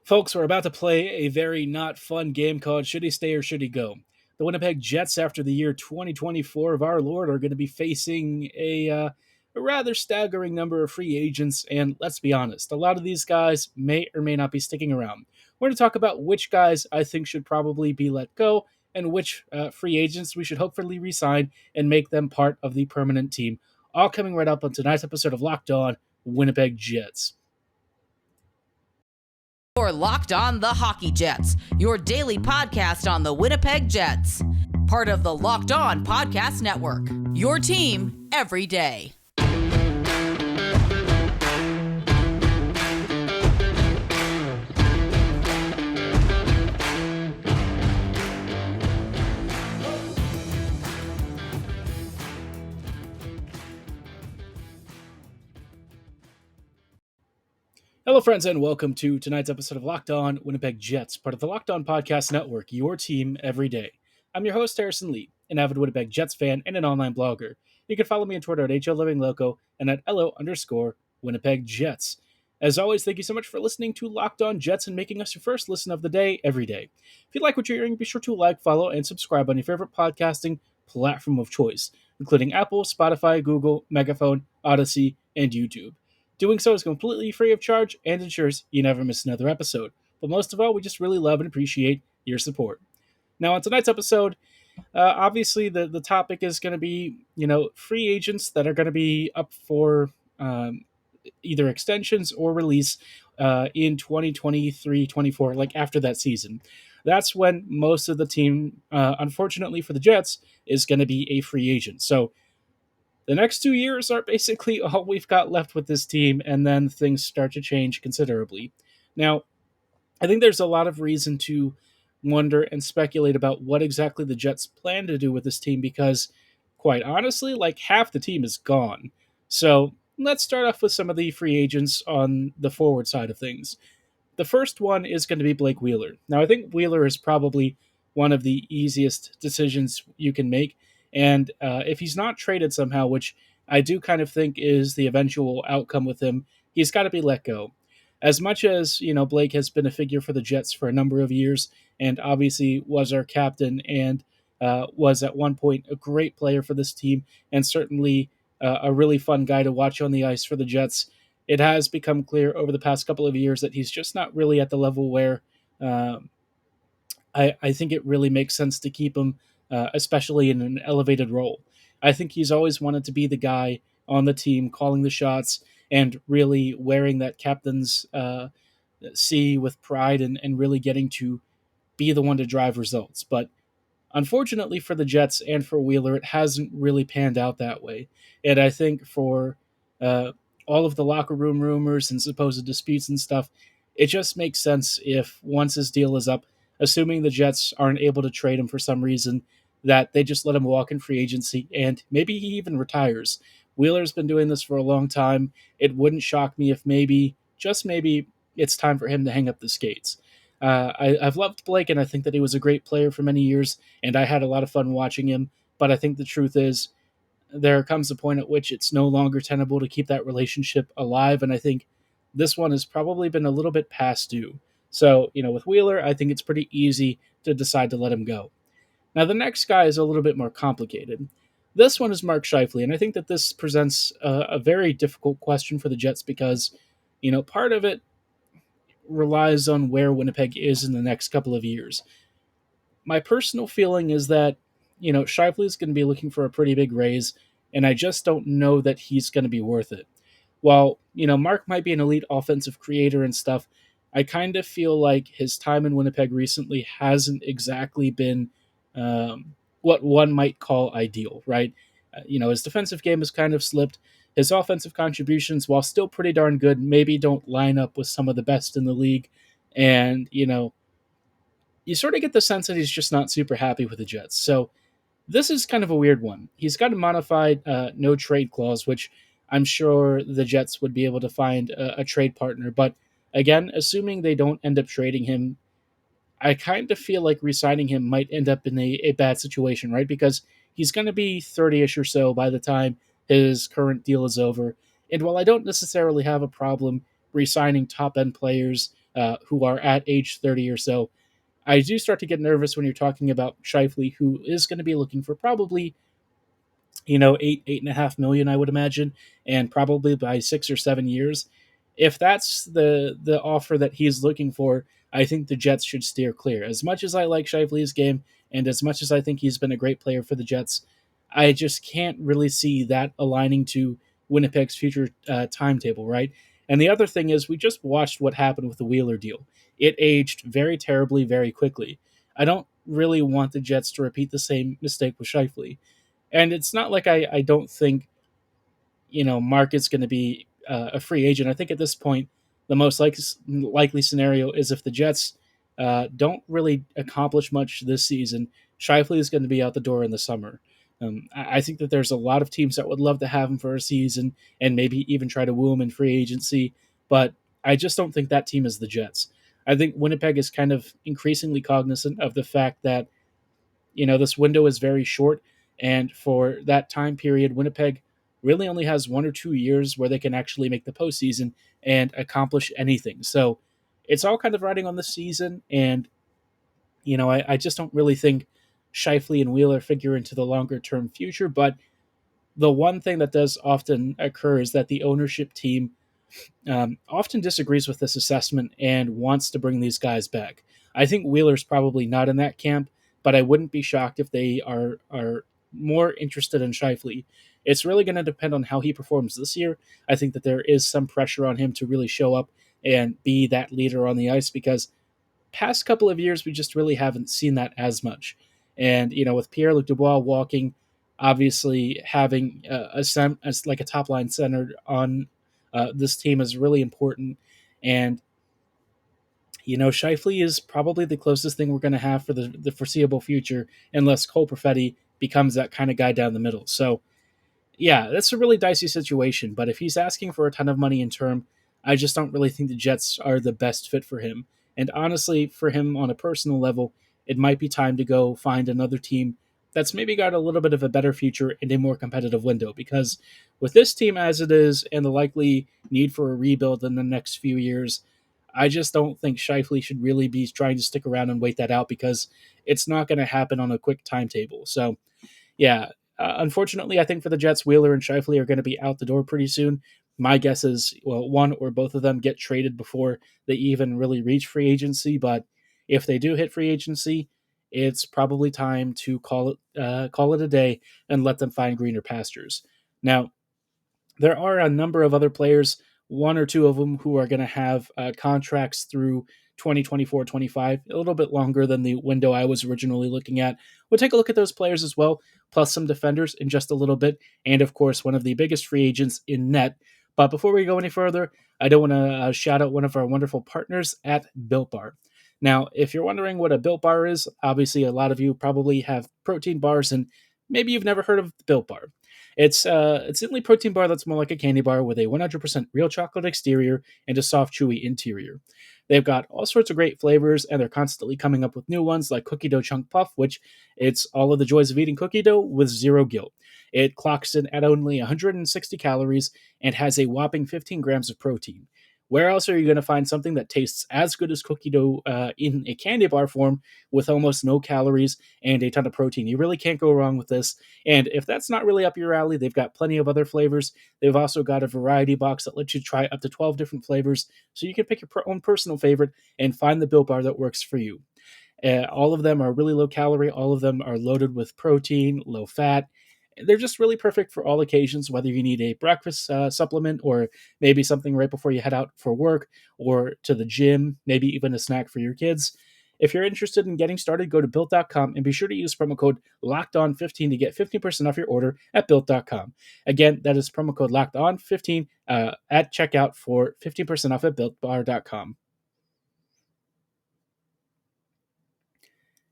Folks, we're about to play a very not fun game called Should He Stay or Should He Go? The Winnipeg Jets, after the year 2024 of our Lord, are going to be facing a rather staggering number of free agents, and let's be honest, a lot of these guys may or may not be sticking around. We're going to talk about which guys I think should probably be let go and which free agents we should hopefully re-sign and make them part of the permanent team. All coming right up on tonight's episode of Locked On Winnipeg Jets. You're Locked On the Hockey Jets, your daily podcast on the Winnipeg Jets. Part of the Locked On Podcast Network, your team every day. Hello, friends, and welcome to tonight's episode of Locked On Winnipeg Jets, part of the Locked On Podcast Network, your team every day. I'm your host, Harrison Lee, an avid Winnipeg Jets fan and an online blogger. You can follow me on Twitter at HOLivingLoco and at LO_Winnipeg Jets. As always, thank you so much for listening to Locked On Jets and making us your first listen of the day every day. If you like what you're hearing, be sure to like, follow, and subscribe on your favorite podcasting platform of choice, including Apple, Spotify, Google, Megaphone, Odyssey, and YouTube. Doing so is completely free of charge and ensures you never miss another episode. But most of all, we just really love and appreciate your support. Now, on tonight's episode, obviously the topic is going to be, free agents that are going to be up for either extensions or release in 2023-24, like after that season. That's when most of the team, unfortunately for the Jets, is going to be a free agent. So the next 2 years are basically all we've got left with this team, and then things start to change considerably. Now, I think there's a lot of reason to wonder and speculate about what exactly the Jets plan to do with this team because, quite honestly, like half the team is gone. So let's start off with some of the free agents on the forward side of things. The first one is going to be Blake Wheeler. Now, I think Wheeler is probably one of the easiest decisions you can make. And if he's not traded somehow, which I do kind of think is the eventual outcome with him, he's got to be let go. As much as, Blake has been a figure for the Jets for a number of years and obviously was our captain and was at one point a great player for this team and certainly a really fun guy to watch on the ice for the Jets, it has become clear over the past couple of years that he's just not really at the level where I think it really makes sense to keep him, especially in an elevated role. I think he's always wanted to be the guy on the team calling the shots and really wearing that captain's C with pride and really getting to be the one to drive results. But unfortunately for the Jets and for Wheeler, it hasn't really panned out that way. And I think for all of the locker room rumors and supposed disputes and stuff, it just makes sense if once his deal is up, assuming the Jets aren't able to trade him for some reason, that they just let him walk in free agency and maybe he even retires. Wheeler's been doing this for a long time. It wouldn't shock me if maybe, just maybe, it's time for him to hang up the skates. I've loved Blake, and I think that he was a great player for many years, and I had a lot of fun watching him, but I think the truth is there comes a point at which it's no longer tenable to keep that relationship alive, and I think this one has probably been a little bit past due. So, with Wheeler, I think it's pretty easy to decide to let him go. Now, the next guy is a little bit more complicated. This one is Mark Scheifele, and I think that this presents a very difficult question for the Jets because, part of it relies on where Winnipeg is in the next couple of years. My personal feeling is that, Scheifele is going to be looking for a pretty big raise, and I just don't know that he's going to be worth it. While, Mark might be an elite offensive creator and stuff, I kind of feel like his time in Winnipeg recently hasn't exactly been what one might call ideal, right? His defensive game has kind of slipped. His offensive contributions, while still pretty darn good, maybe don't line up with some of the best in the league. And, you sort of get the sense that he's just not super happy with the Jets. So this is kind of a weird one. He's got a modified no trade clause, which I'm sure the Jets would be able to find a trade partner. But again, assuming they don't end up trading him, I kind of feel like re-signing him might end up in a bad situation, right? Because he's going to be 30-ish or so by the time his current deal is over. And while I don't necessarily have a problem re-signing top-end players who are at age 30 or so. I do start to get nervous when you're talking about Scheifele, who is going to be looking for probably, 8.5 million, I would imagine, and probably by 6 or 7 years. If that's the offer that he's looking for, I think the Jets should steer clear. As much as I like Scheifele's game, and as much as I think he's been a great player for the Jets, I just can't really see that aligning to Winnipeg's future timetable, right? And the other thing is, we just watched what happened with the Wheeler deal. It aged very terribly, very quickly. I don't really want the Jets to repeat the same mistake with Scheifele. And it's not like I don't think, Market's going to be a free agent. I think at this point, the most likely scenario is if the Jets don't really accomplish much this season, Scheifele is going to be out the door in the summer. I think that there's a lot of teams that would love to have him for a season and maybe even try to woo him in free agency, but I just don't think that team is the Jets. I think Winnipeg is kind of increasingly cognizant of the fact that this window is very short. And for that time period, Winnipeg really only has 1 or 2 years where they can actually make the postseason and accomplish anything. So it's all kind of riding on the season. And, I just don't really think Scheifele and Wheeler figure into the longer term future. But the one thing that does often occur is that the ownership team often disagrees with this assessment and wants to bring these guys back. I think Wheeler's probably not in that camp, but I wouldn't be shocked if they are more interested in Scheifele. It's really going to depend on how he performs this year. I think that there is some pressure on him to really show up and be that leader on the ice because past couple of years we just really haven't seen that as much. And with Pierre-Luc Dubois walking, obviously having as like a top line center on this team is really important. And Scheifele is probably the closest thing we're going to have for the foreseeable future, unless Cole Perfetti becomes that kind of guy down the middle. So yeah, that's a really dicey situation. But if he's asking for a ton of money in term, I just don't really think the Jets are the best fit for him. And honestly, for him on a personal level, it might be time to go find another team that's maybe got a little bit of a better future and a more competitive window. Because with this team as it is and the likely need for a rebuild in the next few years, I just don't think Scheifele should really be trying to stick around and wait that out because it's not going to happen on a quick timetable. So yeah, unfortunately, I think for the Jets, Wheeler and Scheifele are going to be out the door pretty soon. My guess is, well, one or both of them get traded before they even really reach free agency. But if they do hit free agency, it's probably time to call it a day and let them find greener pastures. Now, there are a number of other players, one or two of them, who are going to have contracts through 2024-25, a little bit longer than the window I was originally looking at. We'll take a look at those players as well, plus some defenders in just a little bit, and of course, one of the biggest free agents in net. But before we go any further, I do want to shout out one of our wonderful partners at Built Bar. Now, if you're wondering what a Built Bar is, obviously a lot of you probably have protein bars, and maybe you've never heard of the Built Bar. It's the only protein bar that's more like a candy bar with a 100% real chocolate exterior and a soft, chewy interior. They've got all sorts of great flavors, and they're constantly coming up with new ones like Cookie Dough Chunk Puff, which it's all of the joys of eating cookie dough with zero guilt. It clocks in at only 160 calories and has a whopping 15 grams of protein. Where else are you going to find something that tastes as good as cookie dough in a candy bar form with almost no calories and a ton of protein? You really can't go wrong with this. And if that's not really up your alley, they've got plenty of other flavors. They've also got a variety box that lets you try up to 12 different flavors, so you can pick your own personal favorite and find the Built Bar that works for you. All of them are really low calorie. All of them are loaded with protein, low fat. They're just really perfect for all occasions, whether you need a breakfast supplement or maybe something right before you head out for work or to the gym, maybe even a snack for your kids. If you're interested in getting started, go to built.com and be sure to use promo code LOCKEDON15 to get 15% off your order at built.com. Again, that is promo code LOCKEDON15 at checkout for 15% off at builtbar.com.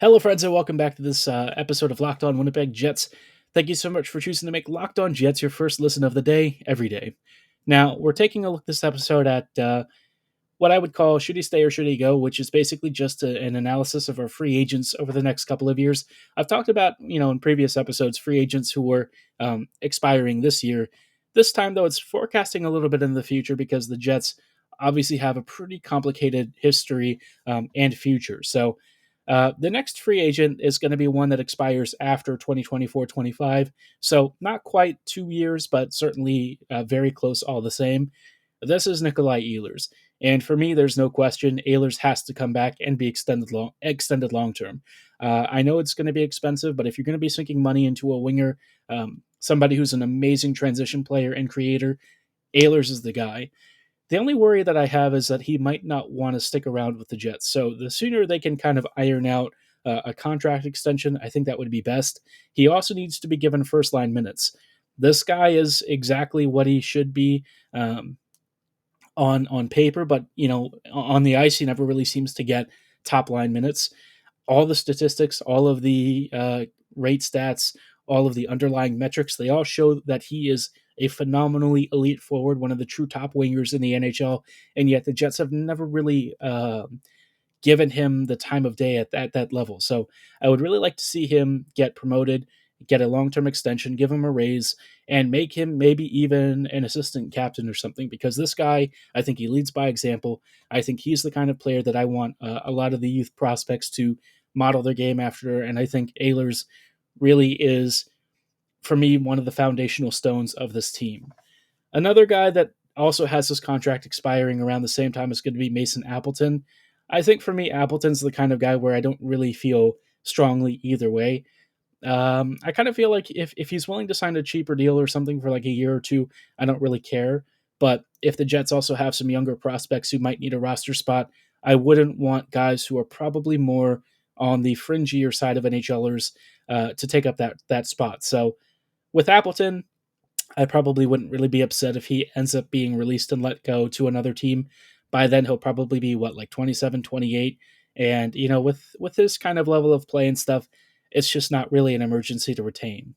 Hello, friends, and welcome back to this episode of Locked On Winnipeg Jets. Thank you so much for choosing to make Locked On Jets your first listen of the day, every day. Now, we're taking a look this episode at what I would call should he stay or should he go, which is basically just an analysis of our free agents over the next couple of years. I've talked about, in previous episodes, free agents who were expiring this year. This time, though, it's forecasting a little bit in the future because the Jets obviously have a pretty complicated history and future. So the next free agent is going to be one that expires after 2024-25. So not quite 2 years, but certainly very close all the same. This is Nikolaj Ehlers. And for me, there's no question Ehlers has to come back and be extended long term. I know it's going to be expensive, but if you're going to be sinking money into a winger, somebody who's an amazing transition player and creator, Ehlers is the guy. The only worry that I have is that he might not want to stick around with the Jets. So the sooner they can kind of iron out a contract extension, I think that would be best. He also needs to be given first line minutes. This guy is exactly what he should be. On paper, but on the ice, he never really seems to get top line minutes. All the statistics, all of the rate stats, all of the underlying metrics, they all show that he is a phenomenally elite forward, one of the true top wingers in the NHL, and yet the Jets have never really given him the time of day at that level. So I would really like to see him get promoted, get a long term extension, give him a raise, and make him maybe even an assistant captain or something. Because this guy, I think he leads by example. I think he's the kind of player that I want a lot of the youth prospects to model their game after. And I think Ehlers really is, for me, one of the foundational stones of this team. Another guy that also has his contract expiring around the same time is going to be Mason Appleton. I think for me, Appleton's the kind of guy where I don't really feel strongly either way. I kind of feel like if he's willing to sign a cheaper deal or something for like a year or two, I don't really care. But if the Jets also have some younger prospects who might need a roster spot, I wouldn't want guys who are probably more on the fringier side of NHLers to take up that spot. So with Appleton, I probably wouldn't really be upset if he ends up being released and let go to another team. By then, he'll probably be like 27, 28. And, with this kind of level of play and stuff, it's just not really an emergency to retain.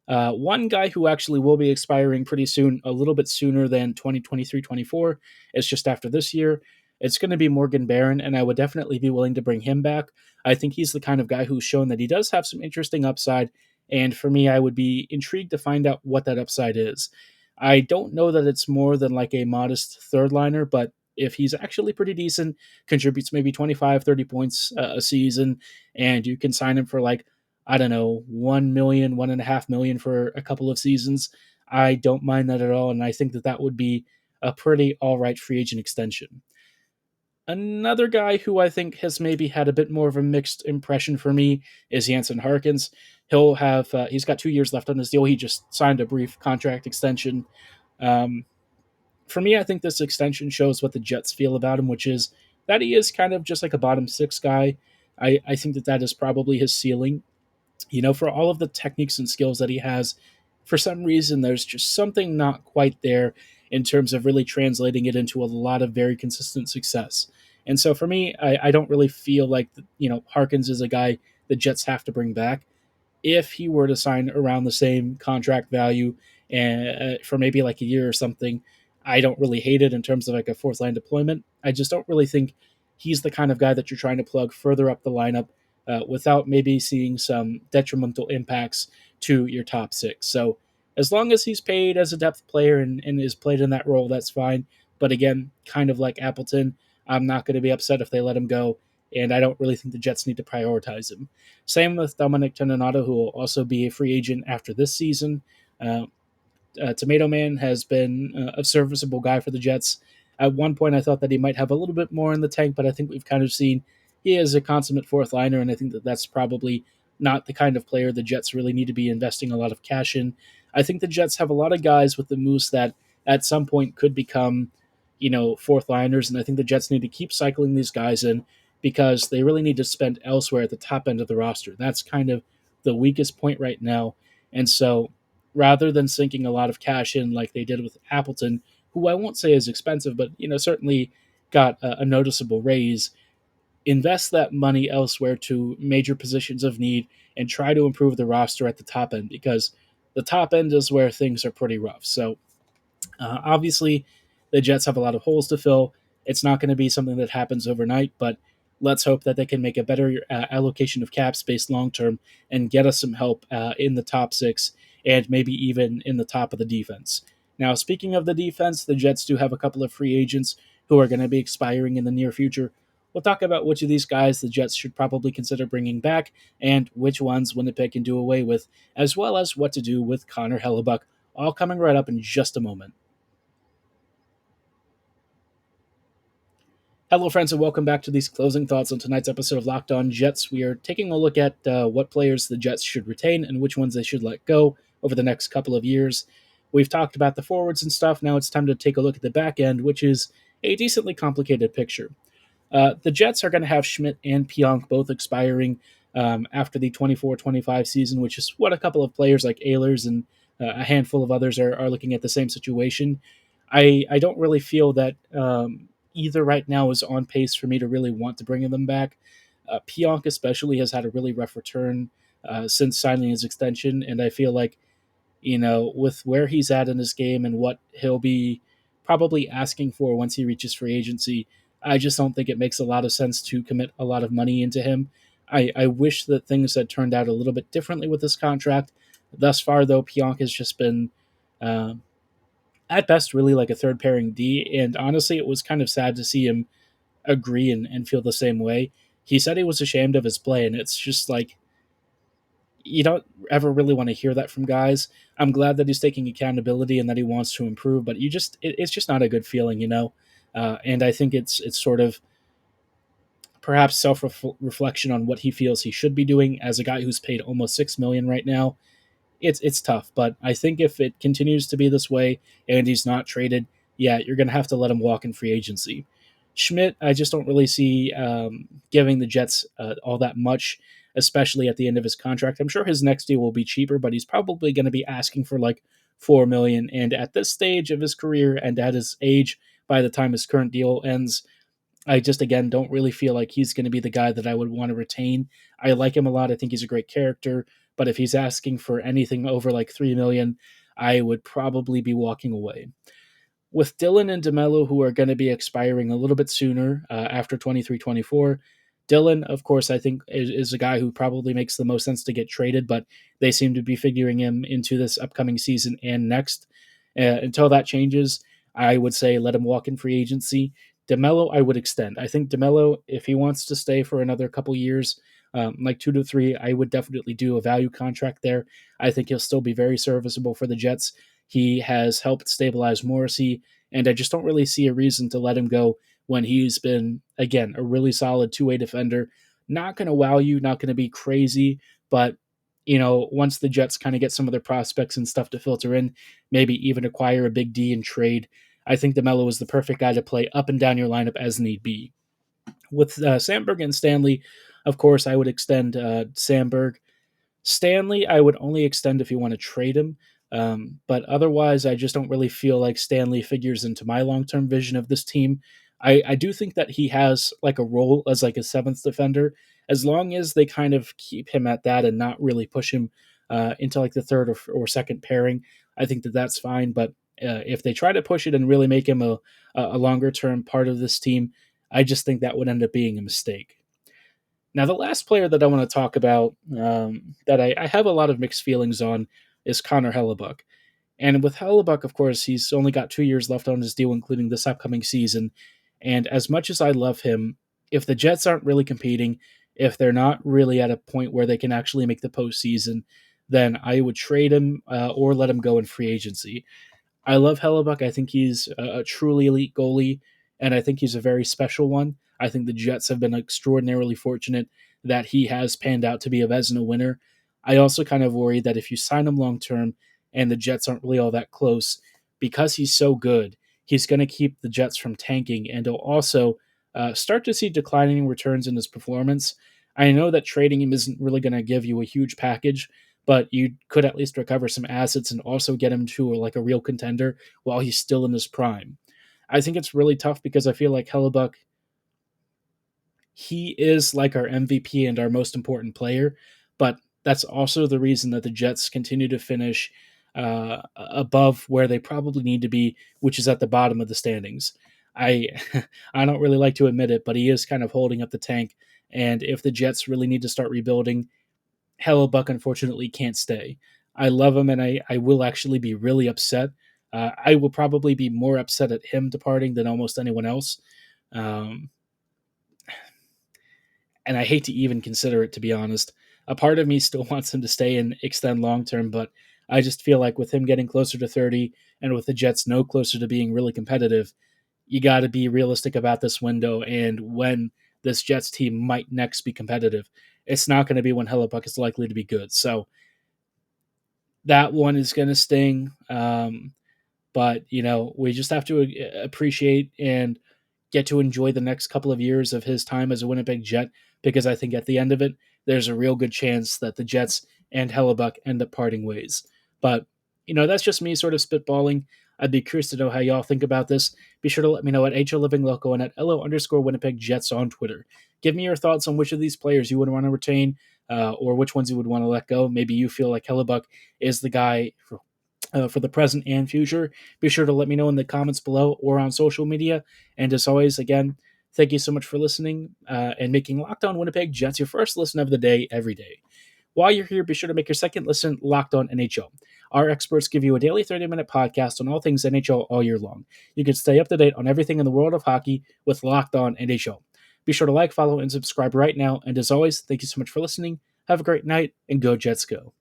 One guy who actually will be expiring pretty soon, a little bit sooner than 2023-24, is just after this year. It's going to be Morgan Barron, and I would definitely be willing to bring him back. I think he's the kind of guy who's shown that he does have some interesting upside, and for me, I would be intrigued to find out what that upside is. I don't know that it's more than like a modest third liner, but if he's actually pretty decent, contributes maybe 25, 30 points a season, and you can sign him for like, I don't know, 1 million, 1.5 million for a couple of seasons, I don't mind that at all. And I think that would be a pretty all right free agent extension. Another guy who I think has maybe had a bit more of a mixed impression for me is Hanson Harkins. He's got 2 years left on his deal. He just signed a brief contract extension. Um, for me, I think this extension shows what the Jets feel about him, which is that he is kind of just like a bottom six guy. I think that is probably his ceiling. For all of the techniques and skills that he has, for some reason, there's just something not quite there in terms of really translating it into a lot of very consistent success. And so for me, I don't really feel like, Harkins is a guy the Jets have to bring back. If he were to sign around the same contract value and for maybe like a year or something, I don't really hate it in terms of like a fourth line deployment. I just don't really think he's the kind of guy that you're trying to plug further up the lineup without maybe seeing some detrimental impacts to your top six. So as long as he's paid as a depth player and is played in that role, that's fine. But again, kind of like Appleton, I'm not going to be upset if they let him go, and I don't really think the Jets need to prioritize him. Same with Dominic Toninato, who will also be a free agent after this season. Uh, Tomato Man has been a serviceable guy for the Jets. At one point, I thought that he might have a little bit more in the tank, but I think we've kind of seen he is a consummate fourth liner, and I think that that's probably not the kind of player the Jets really need to be investing a lot of cash in. I think the Jets have a lot of guys with the moose that at some point could become, fourth liners, and I think the Jets need to keep cycling these guys in because they really need to spend elsewhere at the top end of the roster. That's kind of the weakest point right now, and so rather than sinking a lot of cash in like they did with Appleton, who I won't say is expensive, but certainly got a noticeable raise, invest that money elsewhere to major positions of need and try to improve the roster at the top end because the top end is where things are pretty rough. So obviously, the Jets have a lot of holes to fill. It's not going to be something that happens overnight, but let's hope that they can make a better allocation of cap space long term and get us some help in the top six and maybe even in the top of the defense. Now, speaking of the defense, the Jets do have a couple of free agents who are going to be expiring in the near future. We'll talk about which of these guys the Jets should probably consider bringing back and which ones Winnipeg can do away with, as well as what to do with Connor Hellebuyck, all coming right up in just a moment. Hello, friends, and welcome back to these closing thoughts on tonight's episode of Locked On Jets. We are taking a look at what players the Jets should retain and which ones they should let go over the next couple of years. We've talked about the forwards and stuff. Now it's time to take a look at the back end, which is a decently complicated picture. The Jets are going to have Schmidt and Pionk both expiring after the 24-25 season, which is what a couple of players like Ehlers and a handful of others are looking at the same situation. I don't really feel that either right now is on pace for me to really want to bring them back. Pionk especially has had a really rough return since signing his extension, and I feel like, with where he's at in his game and what he'll be probably asking for once he reaches free agency, I just don't think it makes a lot of sense to commit a lot of money into him. I wish that things had turned out a little bit differently with this contract. Thus far, though, Pionk has just been, at best, really like a third pairing D. And honestly, it was kind of sad to see him agree and feel the same way. He said he was ashamed of his play, and it's just like, you don't ever really want to hear that from guys. I'm glad that he's taking accountability and that he wants to improve, but it's just not a good feeling. And I think it's sort of perhaps self reflection on what he feels he should be doing as a guy who's paid almost $6 million right now. It's tough, but I think if it continues to be this way and he's not traded, yeah, you're going to have to let him walk in free agency. Schmidt, I just don't really see giving the Jets all that much, especially at the end of his contract. I'm sure his next deal will be cheaper, but he's probably going to be asking for like $4 million. And at this stage of his career and at his age, by the time his current deal ends, I just, again, don't really feel like he's going to be the guy that I would want to retain. I like him a lot. I think he's a great character. But if he's asking for anything over like $3 million, I would probably be walking away. With Dylan and DeMello, who are going to be expiring a little bit sooner after 23-24, Dylan, of course, I think is a guy who probably makes the most sense to get traded, but they seem to be figuring him into this upcoming season and next. Until that changes, I would say let him walk in free agency. DeMello, I would extend. I think DeMello, if he wants to stay for another couple years, like 2 to 3, I would definitely do a value contract there. I think he'll still be very serviceable for the Jets. He has helped stabilize Morrissey, and I just don't really see a reason to let him go when he's been, again, a really solid two-way defender. Not going to wow you, not going to be crazy, but once the Jets kind of get some of their prospects and stuff to filter in, maybe even acquire a big D in trade, I think DeMello is the perfect guy to play up and down your lineup as need be. With Sandberg and Stanley, of course, I would extend Sandberg. Stanley, I would only extend if you want to trade him. But otherwise, I just don't really feel like Stanley figures into my long-term vision of this team. I do think that he has like a role as like a seventh defender, as long as they kind of keep him at that and not really push him into like the third or second pairing. I think that that's fine. But if they try to push it and really make him a longer-term part of this team, I just think that would end up being a mistake. Now, the last player that I want to talk about that I have a lot of mixed feelings on is Connor Hellebuyck. And with Hellebuyck, of course, he's only got 2 years left on his deal, including this upcoming season. And as much as I love him, if the Jets aren't really competing, if they're not really at a point where they can actually make the postseason, then I would trade him or let him go in free agency. I love Hellebuyck. I think he's a truly elite goalie, and I think he's a very special one. I think the Jets have been extraordinarily fortunate that he has panned out to be a Vezina winner. I also kind of worry that if you sign him long term and the Jets aren't really all that close, because he's so good, he's going to keep the Jets from tanking, and he'll also start to see declining returns in his performance. I know that trading him isn't really going to give you a huge package, but you could at least recover some assets and also get him to like a real contender while he's still in his prime. I think it's really tough because I feel like Hellebuyck, he is like our MVP and our most important player, but that's also the reason that the Jets continue to finish above where they probably need to be, which is at the bottom of the standings. I I don't really like to admit it, but he is kind of holding up the tank. And if the Jets really need to start rebuilding, Hellebuyck unfortunately can't stay. I love him, and I will actually be really upset I will probably be more upset at him departing than almost anyone else. Um, and I hate to even consider it, to be honest. A part of me still wants him to stay and extend long term, but I just feel like with him getting closer to 30 and with the Jets no closer to being really competitive, you got to be realistic about this window and when this Jets team might next be competitive. It's not going to be when Hellebuyck is likely to be good. So that one is going to sting. But, we just have to appreciate and get to enjoy the next couple of years of his time as a Winnipeg Jet, because I think at the end of it, there's a real good chance that the Jets and Hellebuyck end up parting ways. But, that's just me sort of spitballing. I'd be curious to know how y'all think about this. Be sure to let me know at HLivingLoco and at LO_Winnipeg Jets on Twitter. Give me your thoughts on which of these players you would want to retain or which ones you would want to let go. Maybe you feel like Hellebuyck is the guy for the present and future. Be sure to let me know in the comments below or on social media. And as always, again, thank you so much for listening and making Locked On Winnipeg Jets your first listen of the day every day. While you're here, be sure to make your second listen Locked On NHL. Our experts give you a daily 30-minute podcast on all things NHL all year long. You can stay up to date on everything in the world of hockey with Locked On NHL. Be sure to like, follow, and subscribe right now. And as always, thank you so much for listening. Have a great night, and go Jets go.